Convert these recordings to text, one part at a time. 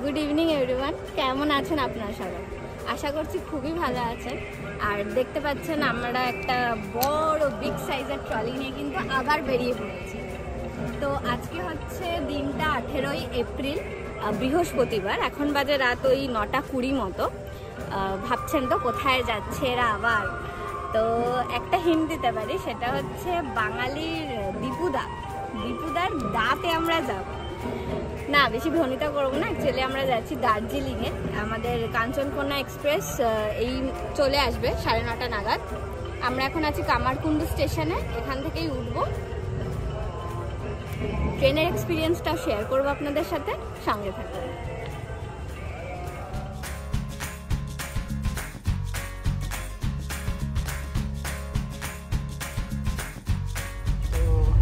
Good evening everyone, কেমন আছেন আপনারা সবাই? আশা করছি খুবই ভালো আছেন। আর দেখতে পাচ্ছেন আমরা একটা বড় বিগ সাইজের ট্রলি নিয়ে কিন্তু আবার বেরিয়ে পড়েছি। তো আজকে হচ্ছে দিনটা 18ই এপ্রিল, বৃহস্পতিবার। এখন বাজে রাত ওই 9:20 মতো। ভাবছেন তো কোথায় যাচ্ছে এরা আবার? তো একটা হিন্ট দিতে পারি, সেটা হচ্ছে বাঙালির দীপুদার দাঁতে আমরা যাব না। বেশি ভ্রমিতা করবো না, অ্যাকচুয়ালি আমরা যাচ্ছি দার্জিলিংয়ে। আমাদের কাঞ্চনকন্যা এক্সপ্রেস এই চলে আসবে 9:30 নাগাদ। আমরা এখন আছি কামারকুণ্ডু স্টেশনে, এখান থেকেই উঠবো। ট্রেনের এক্সপিরিয়েন্সটা শেয়ার করবো আপনাদের সাথে, সঙ্গে থাকবেন।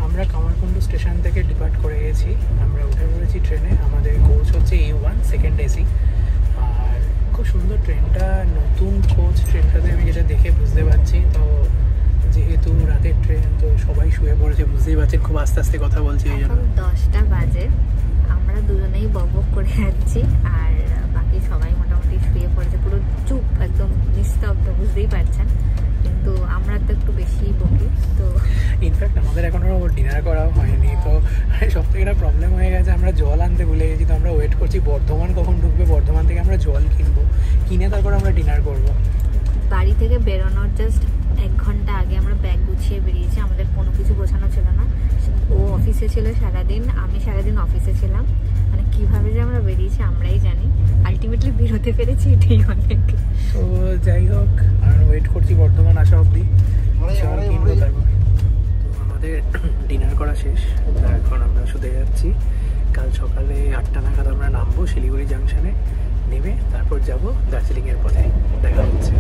আমরা কামারকুণ্ডু স্টেশন থেকে ডিপার্ট করে গেছি, আমরা উঠে পড়েছি ট্রেনে। আমাদের কোচ হচ্ছে A1 সেকেন্ড এসি। আর খুব সুন্দর ট্রেনটা, নতুন কোচ। ট্রেনটাতে আমি যেটা দেখে বুঝতে পারছি, তো যেহেতু রাতের ট্রেন তো সবাই শুয়ে পড়েছে, বুঝতেই পারছেন। খুব আস্তে আস্তে কথা বলছি, এই জন্য 10টা বাজে। আমরা দুজনেই বকবক করে যাচ্ছি, আর বাকি সবাই মোটামুটি শুয়ে পড়েছে, পুরো চুপ, একদম নিস্তব্ধ, বুঝতেই পারছেন। কিন্তু আমরা তো একটু বেশি বকি। তো ইনফ্যাক্ট আমাদের এখনো ডিনার করা হয়নি। তো সব থেকে একটা প্রবলেম হয়ে গেছে, আমরা জল আনতে ভুলে গেছি। তো আমরা ওয়েট করছি বর্ধমান কখন ঢুকবে, বর্ধমান থেকে আমরা জল কিনে তারপর আমরা ডিনার করব। বাড়ি থেকে বেরোনোর জাস্ট 1 ঘন্টা আগে আমরা ব্যাগ গুছিয়ে বেরিয়েছি। আমাদের কোনো কিছু গোছানো ছিল না। ও অফিসে ছিল সারাদিন, আমি সারাদিন অফিসে ছিলাম। মানে কিভাবে যে আমরা বেরিয়েছি আমরাই জানি। আলটিমেটলি বেরোতে পেরেছি, এটাই অনেক। তো যাই হোক, আমরা ওয়েট করছি বর্ধমান আসা অবধি, জল কিনবো তারপর। তো আমাদের ডিনার করা শেষ, এখন আমরা শুতে যাচ্ছি। কাল সকালে 8টা নাগাদ আমরা নামবো শিলিগুড়ি জাংশনে, নেমে তারপর যাব দার্জিলিংয়ের পথে। দেখা হচ্ছে।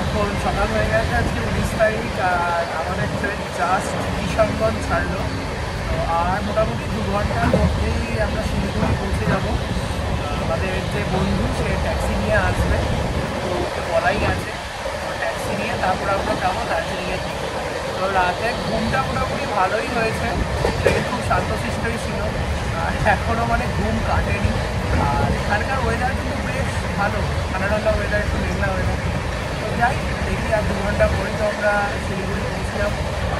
এখন সকাল হয়ে গেছে, আজকে 19 তারিখ, আর আমাদের ট্রেন জাস্ট কিষানগঞ্জ ছাড়লো। তো আর মোটামুটি 2 ঘন্টার মধ্যেই আমরা শিলিগুড়ি পৌঁছে যাব। আমাদের যে বন্ধু, সে ট্যাক্সি নিয়ে আসবে, তো ওকে বলাই আছে। তো ট্যাক্সি নিয়ে তারপর আমরা যাবো দার্জিলিংয়ের দিকে। তো রাতে ঘুমটা মোটামুটি ভালোই হয়েছে, ট্রেন খুব শান্তশিষ্টই ছিল, আর এখনও মানে ঘুম কাটেনি। আর এখানকার ওয়েদার কিন্তু বেশ ভালো, ঠান্ডা ঠান্ডা ওয়েদার, একটু মেঘলা ওয়েদার। তো যাই দেখি, আর 2 ঘন্টা পরেই তো আমরা শিলিগুড়ি পৌঁছে যাবো,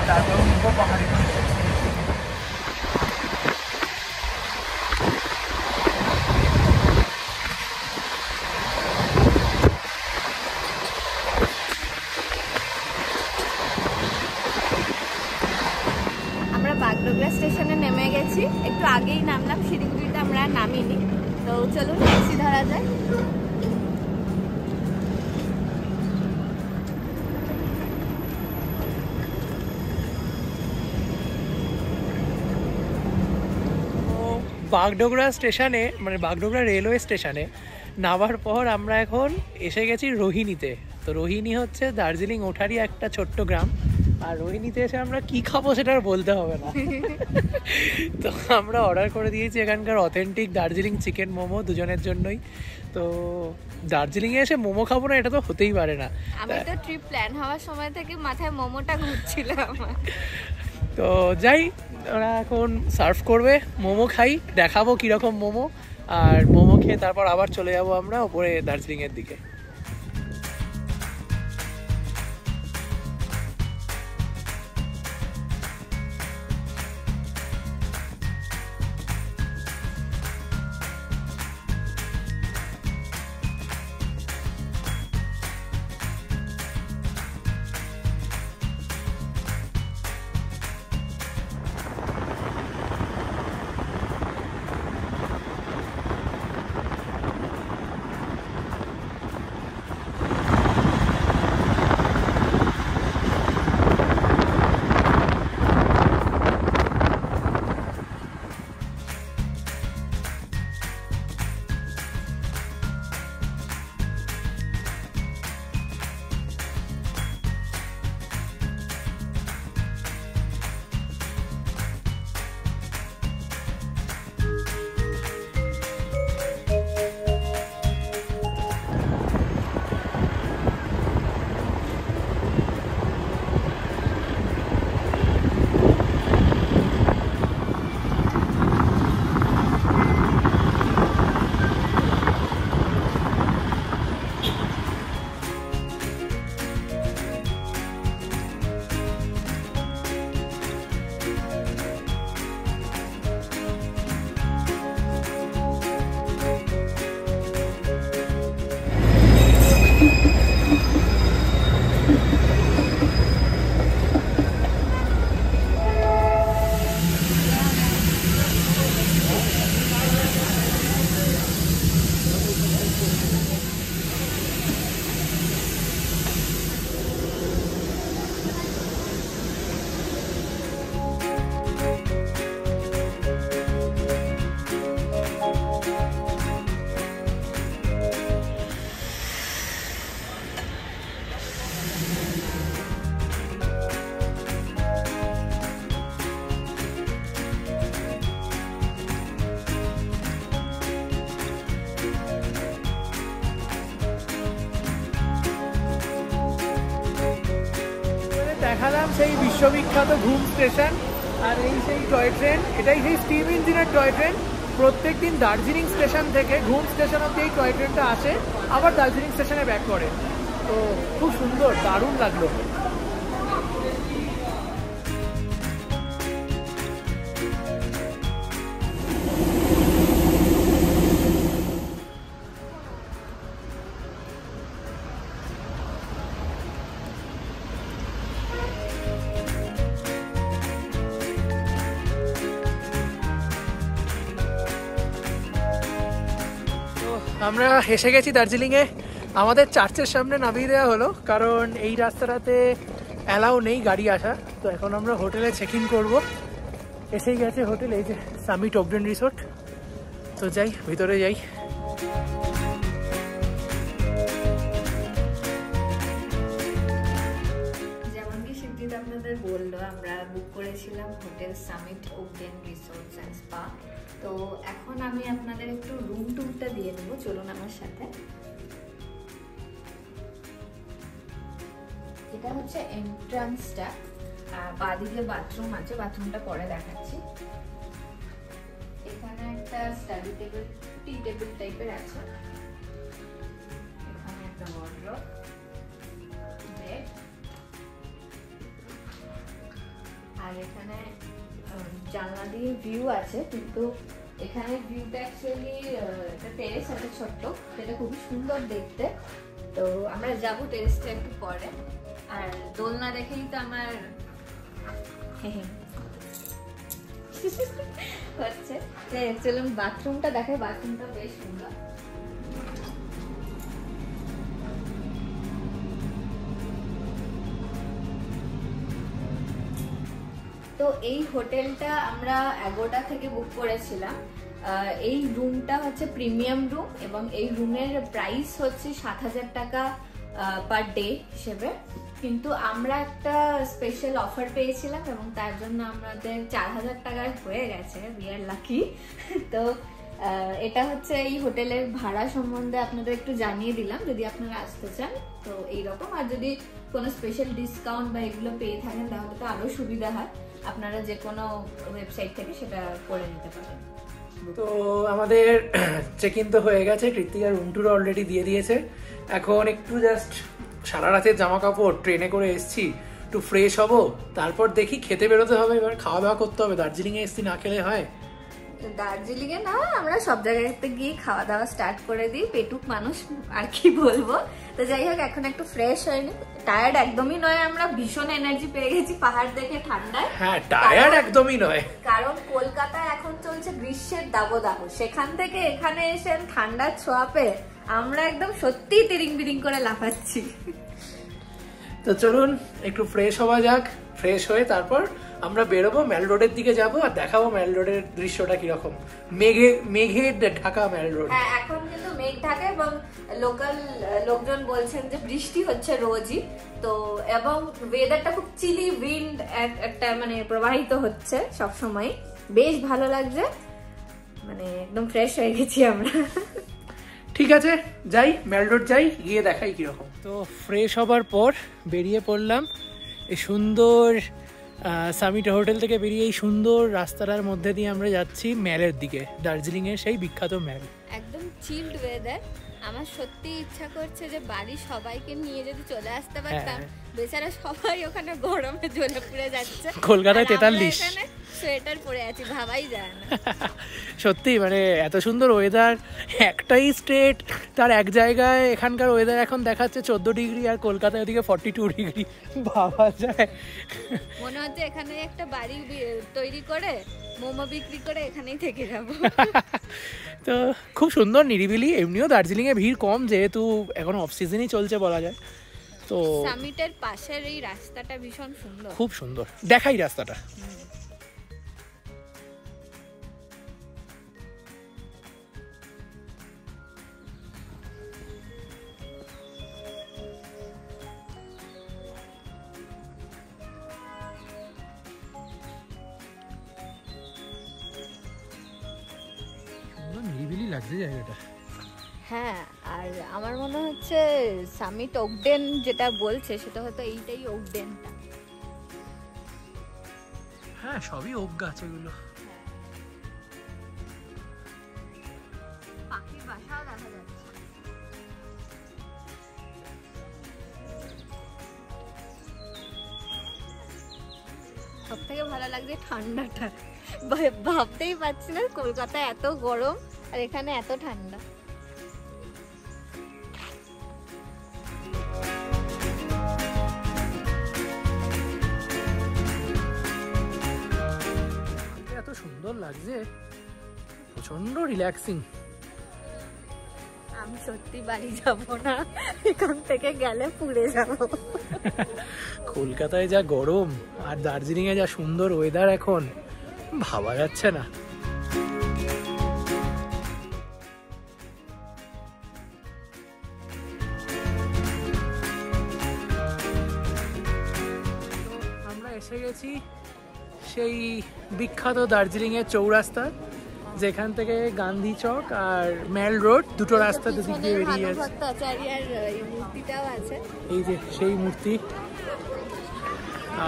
তারপর উঠবো পাহাড়ি। বাগডোগরা স্টেশনে নেমে গেছি, একটু আগেই নামলাম। শিলিগুড়িতে আমরা নামিনি, তো চলুন ট্যাক্সি ধরা যায়। বাগডোগরা স্টেশনে, মানে বাগডোগরা রেলওয়ে স্টেশনে নামার পর আমরা এখন এসে গেছি রোহিণীতে। তো রোহিণী হচ্ছে দার্জিলিং ওঠারই একটা ছোট্ট গ্রাম। আর রোহিণীতে এসে আমরা কি খাবো সেটা আর বলতে হবে না। তো আমরা অর্ডার করে দিয়েছি এখানকার অথেন্টিক দার্জিলিং চিকেন মোমো, দুজনের জন্যই। তো দার্জিলিংয়ে এসে মোমো খাবো না, এটা তো হতেই পারে না। আমি তো ট্রিপ প্ল্যান হওয়ার সময় থেকে মাথায় মোমোটা ঘুরছিল আমার। তো যাই, ওরা এখন সার্ভ করবে, মোমো খাই, দেখাবো কীরকম মোমো। আর মোমো খেয়ে তারপর আবার চলে যাবো আমরা ওপরে দার্জিলিংয়ের দিকে। সেই বিশ্ববিখ্যাত ঘুম স্টেশন, আর এই সেই টয় ট্রেন, এটাই সেই স্টিম ইঞ্জিনের টয় ট্রেন। প্রত্যেক দিন দার্জিলিং স্টেশন থেকে ঘুম স্টেশন অব্দি এই টয় ট্রেনটা আসে, আবার দার্জিলিং স্টেশনে ব্যাক করে। তো খুব সুন্দর, দারুণ লাগলো। আমরা এসে গেছি দার্জিলিংয়ে। আমাদের চার্চের সামনে নামিয়ে দেওয়া হলো, কারণ এই রাস্তাটাতে অ্যালাউ নেই গাড়ি আসা। তো এখন আমরা হোটেলে চেক ইন করবো। এসেই গেছে হোটেল, এই যে সামিট ওকডেন রিসোর্ট। তো যাই, ভিতরে যাই। যেমন কি শিবজিৎ আপনাদের বললো, আমরা বুক করেছিলাম hotel Summit Oakden resorts and spa. তো এখন আমি আপনাদের একটু রুম টুরটা দিয়ে নেবো, চলুন আমার সাথে। এটা হচ্ছে এন্ট্রান্সটা, বাদিকে বাথরুম আছে, বাথরুমটা পরে দেখাচ্ছি। এখানে একটা স্টাডি টেবিল, টি টেবিল টাইপের আছে। এখানে একটা ওয়ার্ডরোব, বেড, আর এখানে জানলা দিয়ে ভিউ আছে, কিন্তু এখানে ভিউটা অ্যাকচুয়ালি একটা টেরেস আছে ছোট্ট, সেটা খুবই সুন্দর দেখতে। তো আমরা যাবো টেরেসটা একটু পরে। আর দোলনা দেখেই তো আমার হচ্ছে। চলুন বাথরুমটা দেখে, বাথরুমটা বেশ সুন্দর। তো এই হোটেলটা আমরা এগোডা থেকে বুক করেছিলাম। এই রুমটা হচ্ছে প্রিমিয়াম রুম, এবং এই রুমের প্রাইস হচ্ছে 7,000 টাকা পার ডে হিসেবে। কিন্তু আমরা একটা স্পেশাল অফার পেয়েছিলাম, এবং তার জন্য আমাদের 4,000 টাকায় হয়ে গেছে। We are lucky. তো এটা হচ্ছে এই হোটেলের ভাড়া সম্বন্ধে আপনাদের একটু জানিয়ে দিলাম, যদি আপনারা আসতে চান তো এইরকম। আর যদি কোনো স্পেশাল ডিসকাউন্ট বা এগুলো পেয়ে থাকেন তাহলে তো আরও সুবিধা হয়, আপনারা যে কোনো ওয়েবসাইট থেকে সেটা করে নিতে পারেন। তো আমাদের চেক ইন তো হয়ে গেছে, কৃত্তিকা রুম টুর অলরেডি দিয়ে দিয়েছে। এখন একটু জাস্ট সারা রাতের জামা কাপড় ট্রেনে করে এসছি, একটু ফ্রেশ হব, তারপর দেখি খেতে বেরোতে হবে। এবার খাওয়া দাওয়া করতে হবে, দার্জিলিংয়ে এসছি, না খেলে হয়? দার্জিলিংয়ে না, আমরা সব জায়গাতে গিয়ে খাওয়া দাওয়া স্টার্ট করে দিই, পেটুক মানুষ আর কি বলবো। তো যাই হোক, এখন একটু ফ্রেশ হয়নি, টায়ার্ড একদমই নয়, আমরা ভীষণ এনার্জি পেয়ে গেছি পাহাড় দেখে, ঠান্ডায়। হ্যাঁ, টায়ার্ড একদমই নয়, কারণ কলকাতায় এখন চলছে গ্রীষ্মের দাবদাহ, সেখান থেকে এখানে এসে ঠান্ডার ছোঁয়া পেয়ে আমরা একদম সত্যি তিরিং বিরিং করে লাফাচ্ছি। তো চলুন একটু ফ্রেশ হওয়া যাক, ফ্রেশ হয়ে তারপর আমরা বেরোবো, ম্যাল রোডের দিকে যাবো, আর দেখাবো ম্যাল রোডের দৃশ্যটা কিরকম। মেঘে ঢাকা ম্যাল রোড। হ্যাঁ, এখন কিন্তু মেঘ ঢাকা, এবং লোকাল লোকজন বলছেন যে বৃষ্টি হচ্ছে রোজই। তো এবং ওয়েদারটা খুব চিলি, উইন্ড একটা মানে প্রবাহিত হচ্ছে সব সময়, বেশ ভালো লাগছে, মানে একদম ফ্রেশ হয়ে গেছি আমরা। ঠিক আছে, যাই ম্যাল রোড যাই, গিয়ে দেখাই কিরকম। তো ফ্রেশ হবার পর বেরিয়ে পড়লাম এই সুন্দর সামিট হোটেল থেকে বেরিয়ে এই সুন্দর রাস্তাটার মধ্যে দিয়ে আমরা যাচ্ছি ম্যালের দিকে, দার্জিলিংয়ের সেই বিখ্যাত ম্যাল। একদম চিল্ড ওয়েদার। আমার সত্যি ইচ্ছা করছে যে বাড়ির সবাইকে নিয়ে যদি চলে আসতে পারতাম, বেচারা সবাই ওখানে গরমে জ্বলে পুড়ে যাচ্ছে, কলকাতায় 43 সোয়েটার পরে আছি, ভাবাই যায় না। সত্যি মানে এত সুন্দর ওয়েদার, একটাই স্টেট, তার এক জায়গায় এখানকার ওয়েদার এখন দেখাচ্ছে 14 ডিগ্রি, আর কলকাতায় ওদিকে 42 ডিগ্রি। ভাবা যায়, মনে হচ্ছে এখানে একটা বাড়ি তৈরি করে মোমো বিক্রি করে এখানেই থেকে যাব। তো খুব সুন্দর নিরিবিলি, এমনিও দার্জিলিংয়ে ভিড় কম, যেহেতু এখন অফ সিজনই চলছে বলা যায়। তো সামিটের পাশের এই রাস্তাটা ভীষণ সুন্দর, খুব সুন্দর, দেখাই রাস্তাটা। নিরিবিলি লাগছে জায়গাটা। হ্যাঁ, আর আমার মনে হচ্ছে সামিট ওকডেন যেটা বলছে সেটা হয়তো এইটাই ওকডেনটা। সবই ওক গাছ এগুলো। পাখির বাসাও দেখা যাচ্ছে। সব থেকে ভালো লাগছে ঠান্ডাটা, ভাবতেই পারছি না কলকাতায় এত গরম আর এখানে এত ঠান্ডা। এত সুন্দর লাগছে, প্রচন্ড রিল্যাক্সিং। আমি সত্যি বাড়ি যাব না, এখান থেকে গেলে পুড়ে যাব। কলকাতায় যা গরম আর দার্জিলিং এ যা সুন্দর ওয়েদার, এখন ভাবা যাচ্ছে না। আমরা এসে গেছি সেই বিখ্যাত দার্জিলিং এর চৌরাস্তা, যেখান থেকে গান্ধী চক আর মেল রোড দুটো রাস্তা দুদিক দিয়ে বেরিয়ে আছে। মূর্তিটাও আছে, এই যে সেই মূর্তি।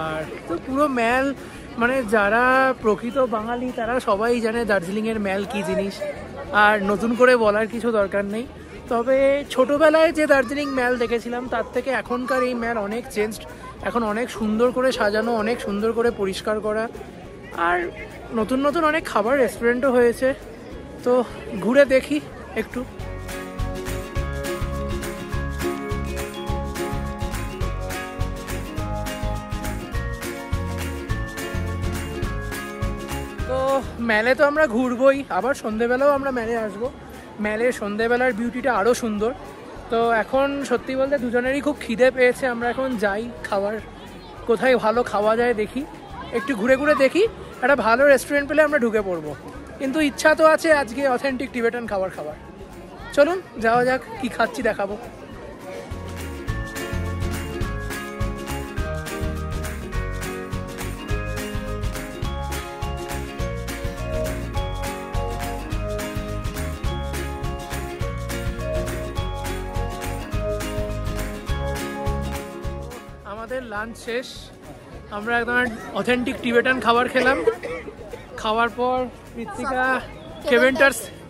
আর তো পুরো মেল, মানে যারা প্রকৃত বাঙালি তারা সবাই জানে দার্জিলিং এর মেল কি জিনিস, আর নতুন করে বলার কিছু দরকার নেই। তবে ছোটবেলায় যে দার্জিলিং মেল দেখেছিলাম তার থেকে এখনকার এই মেল অনেক চেঞ্জড। এখন অনেক সুন্দর করে সাজানো, অনেক সুন্দর করে পরিষ্কার করা, আর নতুন নতুন অনেক খাবার রেস্টুরেন্টও হয়েছে। তো ঘুরে দেখি একটু। তো মেলে তো আমরা ঘুরবোই, আবার সন্ধেবেলাও আমরা মেলে আসবো। মেলের সন্ধেবেলার বিউটিটা আরও সুন্দর। তো এখন সত্যি বলতে দুজনেরই খুব খিদে পেয়েছে, আমরা এখন যাই খাবার, কোথায় ভালো খাওয়া যায় দেখি, একটু ঘুরে ঘুরে দেখি। একটা ভালো রেস্টুরেন্ট পেলে আমরা ঢুকে পড়বো, কিন্তু ইচ্ছা তো আছে আজকে অথেন্টিক টিবেটান খাবার খাবার। চলুন যাওয়া যাক, কি খাচ্ছি দেখাবো। আমাদের লাঞ্চ শেষ, আমরা একদম অথেন্টিক টিবেটান খাবার খেলাম। খাওয়ার পর ঋত্বিকা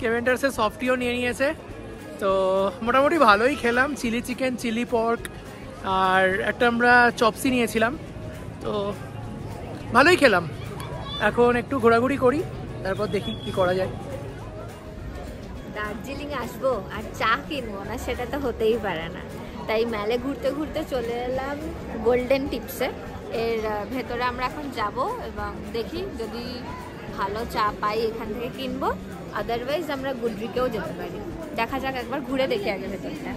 কেভেন্টার্সের সফটিও নিয়ে নিয়েছে। তো মোটামুটি ভালোই খেলাম, চিলি চিকেন, চিলি পর্ক, আর একটা আমরা চপসি নিয়েছিলাম। তো ভালোই খেলাম। এখন একটু ঘোরাঘুরি করি, তারপর দেখি কি করা যায়। দার্জিলিং আসবো আর চা কিনবো না, সেটা তো হতেই পারে না। তাই মেলে ঘুরতে ঘুরতে চলে এলাম গোল্ডেন টিপসে। এর ভেতরে আমরা এখন যাব এবং দেখি যদি ভালো চা পাই এখান থেকে কিনবো, আদারওয়াইজ আমরা গুডরিকেও যেতে পারি। দেখা যাক, একবার ঘুরে দেখি আগে ভেতরটা।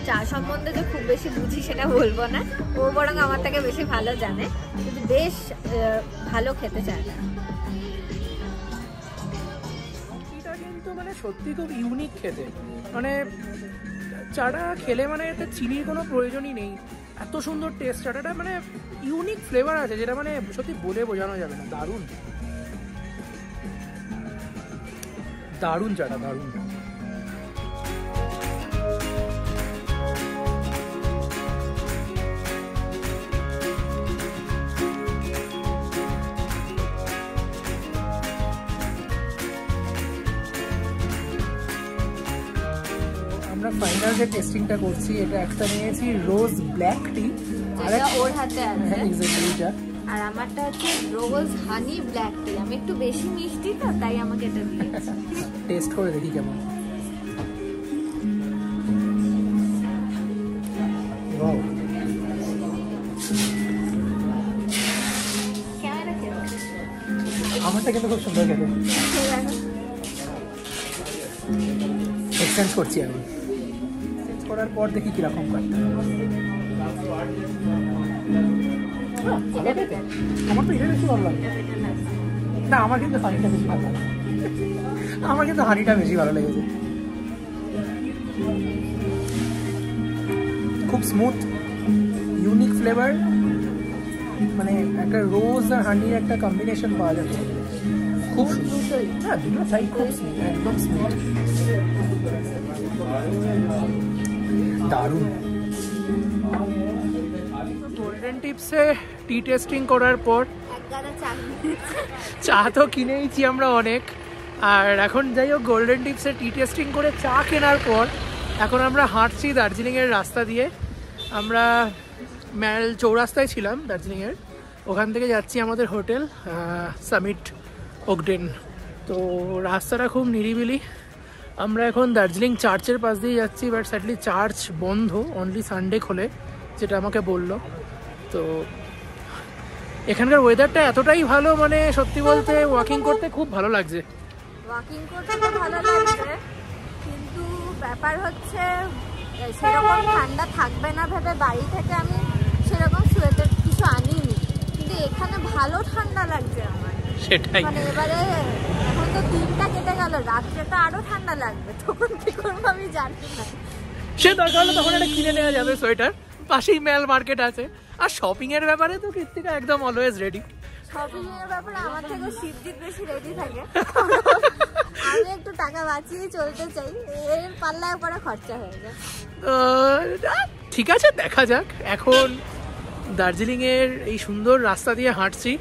চা সম্বন্ধে যে খুব বেশি বুঝি সেটা বলবো না, ও বরং আমার থেকে বেশি ভালো জানে, কিন্তু বেশ ভালো খেতে চায়। এটা কিন্তু মানে সত্যি খুব ইউনিক খেতে, মানে চাটা খেলে মানে এতে চিনির কোনো প্রয়োজনই নেই, এত সুন্দর টেস্ট। চাটাটা মানে ইউনিক ফ্লেভার আছে, যেটা মানে সত্যি বলে বোঝানো যাবে না। দারুণ দারুণ চাটা, দারুণ। আমরা ফাইনাল যে টেস্টিংটা করছি, এটা একটা নিয়েছি রোজ ব্ল্যাক টি, আর ওর হাতে আছে, এক্স্যাক্টলি, আর আমারটা হচ্ছে রোজ হানি ব্ল্যাক টি। আমি একটু বেশি মিষ্টি তো, তাই আমাকে এটা দিয়েছে। টেস্ট করে দেখি কেমন। আমারটা কিন্তু খুব সুন্দর খেতে। এক্সচেঞ্জ করছি এখন, এক্সচেঞ্জ করার পর দেখি কিরকম হয়। আমার তো এটা বেশি ভালো লাগে। না আমার কিন্তু হানিটা বেশি ভালো লাগে, আমার কিন্তু হানিটা বেশি ভালো লেগেছে। খুব স্মুথ, ইউনিক ফ্লেভার, মানে একটা রোজ আর হানির একটা কম্বিনেশন পাওয়া যাচ্ছে। খুব সুন্দর। হ্যাঁ, দুটো সাইড খুব স্মুথ, একদম স্মুথ, দারুণ। গোল্ডেন টিপসে টি টেস্টিং করার পর চা তো কিনেইছি আমরা অনেক, আর এখন যাই হোক গোল্ডেন টিপসে টি টেস্টিং করে চা কেনার পর এখন আমরা হাঁটছি দার্জিলিংয়ের রাস্তা দিয়ে। আমরা ম্যাল চৌরাস্তায় ছিলাম দার্জিলিংয়ের, ওখান থেকে যাচ্ছি আমাদের হোটেল সামিট ওকডেন। তো রাস্তাটা খুব নিরিবিলি। আমরা এখন দার্জিলিং চার্চের পাশ দিয়ে যাচ্ছি, বাট স্যাডলি চার্চ বন্ধ, অনলি সানডে খোলে, যেটা আমাকে বললো। তো এখানকার ওয়েদারটা এতটাই ভালো, মানে সত্যি বলতে ওয়াকিং করতে খুব ভালো লাগছে। ওয়াকিং করতে তো ভালো লাগছে, কিন্তু ব্যাপার হচ্ছে সেরকম ঠান্ডা থাকবে না ভেবে বাড়ি থেকে আমি সেরকম সোয়েটার কিছু আনিনি, কিন্তু এখানে ভালো ঠান্ডা লাগছে আমার। সেটাই, মানে এবারে এখন তো দিনটা কেটে গেল, রাত্রে তো আরো ঠান্ডা লাগবে, তখন কি করবো আমি জানি না। সে দরকার হলে তখন একটা কিনে নেওয়া যাবে সোয়েটার, পাশেই মেল মার্কেট আছে। আর শপিং এর ব্যাপারে তো কৃত্তিকা একদম অলওয়েজ রেডি। শপিং এর ব্যাপারে আমার থেকে শিবজিৎ বেশি রেডি থাকে, আমি একটু টাকা বাঁচিয়ে চলতে চাই, এর পাল্লায় পরে খরচা হয়ে যায়। ঠিক আছে, দেখা যাক। এখন দার্জিলিংয়ের এই সুন্দর রাস্তা দিয়ে হাঁটছি,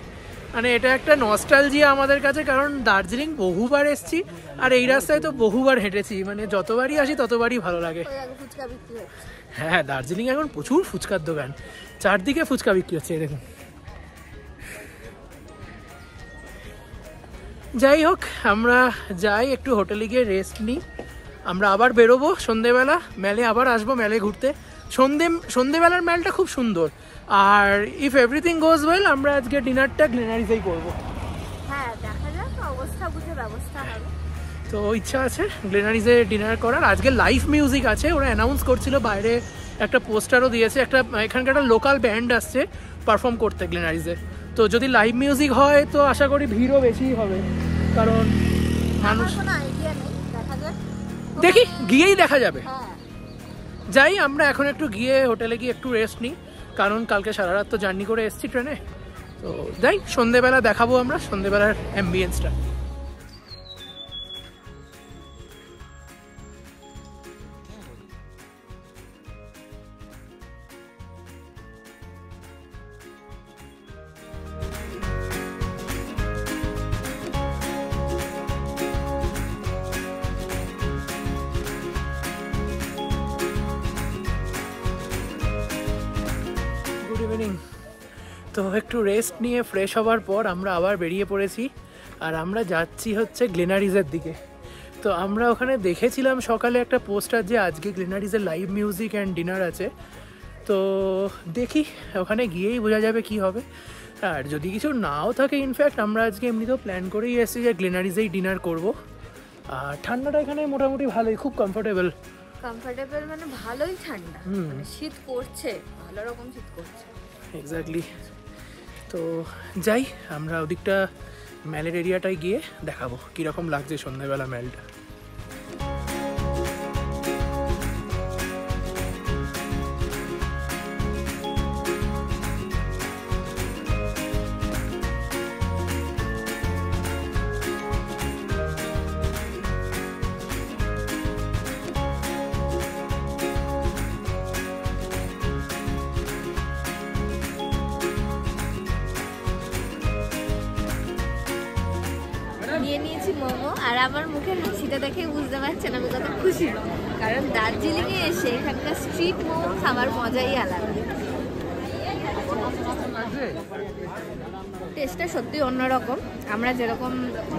মানে এটা একটা নস্টালজিয়া আমাদের কাছে, কারণ দার্জিলিং বহুবার এসছি আর এই রাস্তায় তো বহুবার হেঁটেছি, মানে যতবারই আসি ততবারই ভালো লাগে। ফুচকা বিক্রি হচ্ছে। হ্যাঁ, দার্জিলিং এখন প্রচুর ফুচকার দোকান, চারদিকে ফুচকা বিক্রি হচ্ছে। দেখুন, যাই হোক আমরা যাই একটু হোটেলে গিয়ে রেস্ট নিই। আমরা আবার বেরোবো সন্ধেবেলা, মেলে আবার আসবো মেলে ঘুরতে। সন্ধেবেলার মেলটা খুব সুন্দর, আর ইফ এভরিথিং গোজ ওয়েল আমরা আজকে ডিনারটা গ্লেনারিজেই করবো। হ্যাঁ, দেখা যাক, অবস্থা বুঝে ব্যবস্থা হবে। তো ইচ্ছা আছে গ্লেনারিজে ডিনার করার। আজকে লাইভ মিউজিক আছে, ওরা অ্যানাউন্স করছিল, বাইরে একটা পোস্টারও দিয়েছে, একটা এখানকার একটা লোকাল ব্যান্ড আসছে পারফর্ম করতে গ্লেনারিজে। তো যদি লাইভ মিউজিক হয় তো আশা করি ভিড়ও বেশি হবে, কারণ মানুষ, কোনো আইডিয়া নেই, দেখা যাক, দেখি গিয়েই দেখা যাবে। হ্যাঁ, যাই আমরা এখন একটু গিয়ে হোটেলে গিয়ে একটু রেস্ট নিই, কারণ কালকে সারা রাত তো জার্নি করে এসেছি ট্রেনে। তো যাই, সন্ধেবেলা দেখাবো আমরা সন্ধেবেলার অ্যাম্বিয়েন্সটা। Good evening. তো একটু রেস্ট নিয়ে ফ্রেশ হওয়ার পর আমরা আবার বেরিয়ে পড়েছি, আর আমরা যাচ্ছি হচ্ছে গ্লেনারিজের দিকে। তো আমরা ওখানে দেখেছিলাম সকালে একটা পোস্টার যে আজকে গ্লেনারিজের লাইভ মিউজিক অ্যান্ড ডিনার আছে। তো দেখি ওখানে গিয়েই বোঝা যাবে কি হবে, আর যদি কিছু নাও থাকে, ইনফ্যাক্ট আমরা আজকে এমনিতেও প্ল্যান করেই এসেছি যে গ্লেনারিজেই ডিনার করব। আর ঠান্ডাটা এখানে মোটামুটি ভালোই, খুব কমফোর্টেবল মানে ভালোই ঠান্ডা, মানে শীত করছে, ভালো রকম শীত করছে। এক্স্যাক্টলি। তো যাই, আমরা ওদিকটা ম্যালের এরিয়াটায় গিয়ে দেখাবো কীরকম লাগছে সন্ধ্যাবেলা ম্যালটা। নিয়ে নিয়েছি মোমো, আর আমার মুখের হাসিটা দেখে বুঝতে পারছেন আমি কত খুশি, কারণ দার্জিলিংয়ে এসে এখানকার স্ট্রিট মোমো খাবার মজাই আলাদা। টেস্টটা সত্যি অন্যরকম। আমরা যেরকম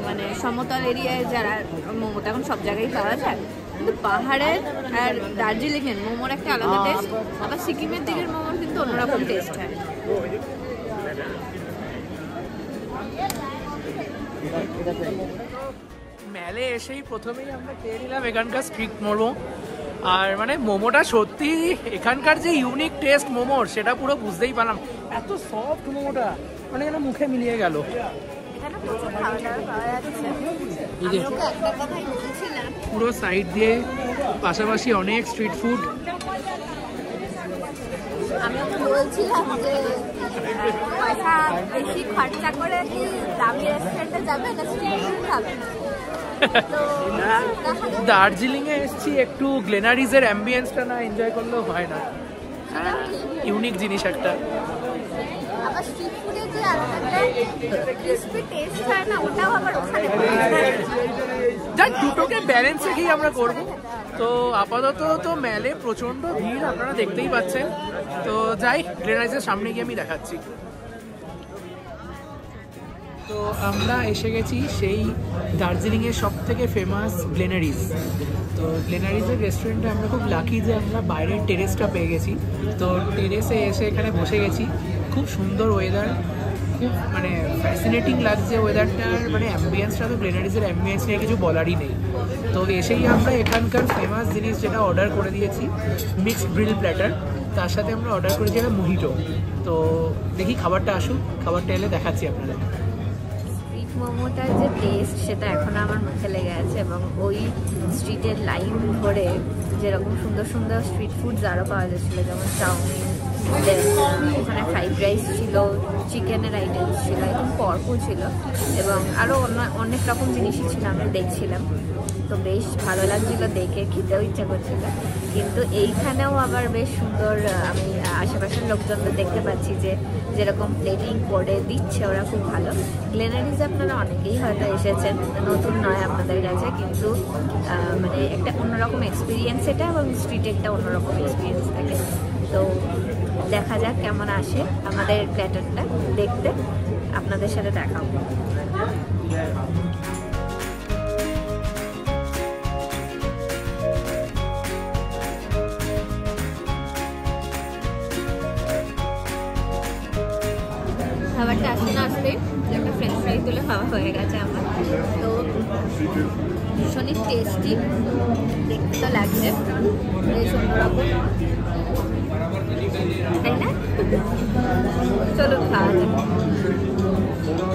মানে সমতল এরিয়ায় যারা মোমোটা এখন সব জায়গায় পাওয়া যায়, কিন্তু পাহাড়ের আর দার্জিলিংয়ের মোমোর একটা আলাদা টেস্ট, আবার সিকিমের দিকের মোমোর কিন্তু অন্যরকম টেস্ট হয়। মেলে এসেই প্রথমেই আমরা খেয়ে নিলাম এখানকার স্ট্রিট মোমো, আর মানে মোমোটা সত্যি এখানকার যে ইউনিক টেস্ট মোমোর সেটা পুরো বুঝতেই পারলাম। এত সফট মোমোটা, মানে যেন মুখে মিলিয়ে গেল। এখানে প্রচুর খাওয়া দাওয়া পাওয়া যাচ্ছে। আমি ওকে একটা কথাই বলছিলাম, পুরো সাইড দিয়ে পাশাপাশি অনেক স্ট্রিট ফুড। আমি ওকে বলছিলাম যে পয়সা বেশি খরচা করে কি দামি রেস্টুরেন্টে যাবে না স্ট্রিট ফুড খাবে। দার্জিলিং এ এসেছি, একটু গ্লেনারিজের অ্যাম্বিয়েন্সটা না এনজয় করলেও হয় না। ইউনিক জিনিস একটা। আবার স্ট্রিট ফুডের যে আলাদা ক্রিসপি টেস্ট হয় না, ওটাও আবার ওখানে যাক, দুটোকে ব্যালেন্স রেখেই আমরা করব। তো আপাতত তো মেলে প্রচণ্ড ভিড়, আপনারা দেখতেই পাচ্ছেন। তো যাই, গ্লেনারিজের সামনে গিয়ে আমি দেখাচ্ছি। তো আমরা এসে গেছি সেই দার্জিলিংয়ের সব থেকে ফেমাস গ্লেনারিজ। তো গ্লেনারিজের রেস্টুরেন্টে আমরা খুব লাকি যে আমরা বাইরের টেরেসটা পেয়ে গেছি। তো টেরেসে এসে এখানে বসে গেছি। খুব সুন্দর ওয়েদার, খুব মানে ফ্যাসিনেটিং লাগছে ওয়েদারটার। মানে অ্যাম্বিয়েন্সটা তো গ্লেনারিজের অ্যাম্বিয়েন্স নিয়ে কিছু বলারই নেই। তো এসেই আমরা এখানকার ফেমাস জিনিস যেটা অর্ডার করে দিয়েছি, মিক্সড গ্রিল প্ল্যাটার, তার সাথে আমরা অর্ডার করেছি একটা মোহিটো। তো দেখি খাবারটা আসুক, খাবারটা এলে দেখাচ্ছি আপনাদের। স্ট্রিট মোমোটার যে টেস্ট সেটা এখন আমার মুখে লেগে আছে, এবং ওই স্ট্রিটের লাইন ধরে যেরকম সুন্দর সুন্দর স্ট্রিট ফুডস আরও পাওয়া যাচ্ছিলো, যেমন চাউমিন, ওখানে ফ্রাইড রাইস ছিল, চিকেনের আইটেমস ছিল, একদম পরপর ছিল, এবং আরও অনেক রকম জিনিসই ছিল আমি দেখছিলাম। তো বেশ ভালো লাগছিলো দেখে, খেতেও ইচ্ছা করছিল। কিন্তু এইখানেও আবার বেশ সুন্দর, আমি আশেপাশের লোকজনদের দেখতে পাচ্ছি যে যেরকম প্লেটিং করে দিচ্ছে ওরা খুব ভালো। গ্লেনারিজ আপনারা অনেকেই হয়তো এসেছেন, নতুন নয় আপনাদের কাছে, কিন্তু মানে একটা অন্যরকম এক্সপিরিয়েন্স এটা, এবং স্ট্রিটে একটা অন্যরকম এক্সপিরিয়েন্স থাকে। তো দেখা যাক কেমন আসে আমাদের প্ল্যাটারটা, দেখতে আপনাদের সাথে দেখাবো। খাবারটা আসতে না আসতে একটা ফ্রেঞ্চ ফ্রাই তুলে খাওয়া হয়ে গেছে আমার। তো ভীষণই টেস্টি দেখতে তো লাগছে, বেশ অন্যরকম, তাই না? চলুন খাওয়া যাক।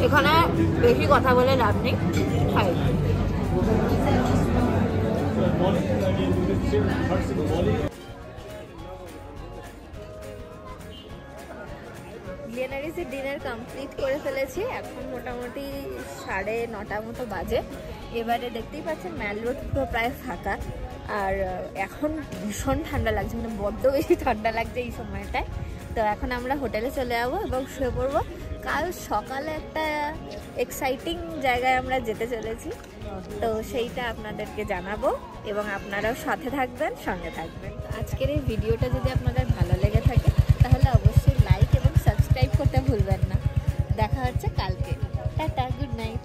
এখানে বেশি কথা বলে লাভ নেই, খাই। গ্লেনারিজের ডিনার কমপ্লিট করে ফেলেছি, এখন মোটামুটি 9:30 মতো বাজে। এবারে দেখতেই পাচ্ছেন ম্যাল রোড পুরো প্রায় ফাঁকা, আর এখন ভীষণ ঠান্ডা লাগছে, মানে বড্ড বেশি ঠান্ডা লাগছে এই সময়টায়। তো এখন আমরা হোটেলে চলে যাবো এবং শুয়ে পড়বো। কাল সকালে একটা এক্সাইটিং জায়গায় আমরা যেতে চলেছি, তো সেইটা আপনাদেরকে জানাবো, এবং আপনারাও সাথে থাকবেন, সঙ্গে থাকবেন। আজকের এই ভিডিওটা যদি আপনাদের ভালো লেগে থাকে তাহলে অবশ্যই লাইক এবং সাবস্ক্রাইব করতে ভুলবেন না। দেখা হচ্ছে কালকে। Tata, good night.